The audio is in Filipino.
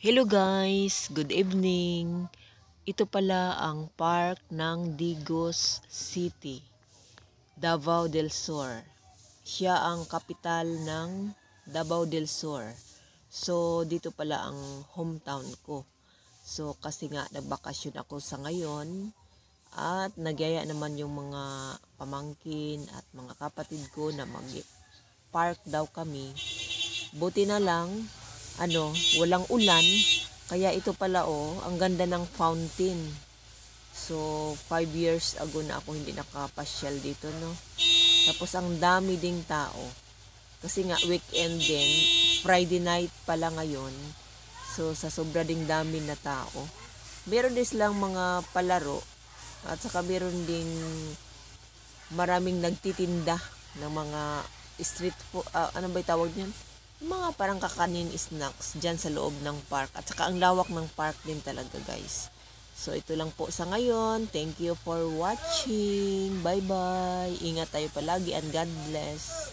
Hello guys, good evening. Ito pala ang park ng Digos City, Davao del Sur. Siya ang kapital ng Davao del Sur. So dito pala ang hometown ko. So kasi nga nagbakasyon ako sa ngayon at nagyaya naman yung mga pamangkin at mga kapatid ko na mag-park daw kami. Buti na lang, walang ulan. Kaya ito pala ang ganda ng fountain. So, 5 years ago na ako hindi nakapasyal dito, no? Tapos, ang dami ding tao. Kasi nga, weekend din, Friday night pala ngayon. So, sa sobra ding dami na tao. Meron din silang mga palaro. At saka meron ding maraming nagtitinda ng mga street food, ano ba tawag niyan? Mga parang kakanin snacks dyan sa loob ng park. At saka ang lawak ng park din talaga guys. So ito lang po sa ngayon. Thank you for watching. Bye bye. Ingat tayo palagi and God bless.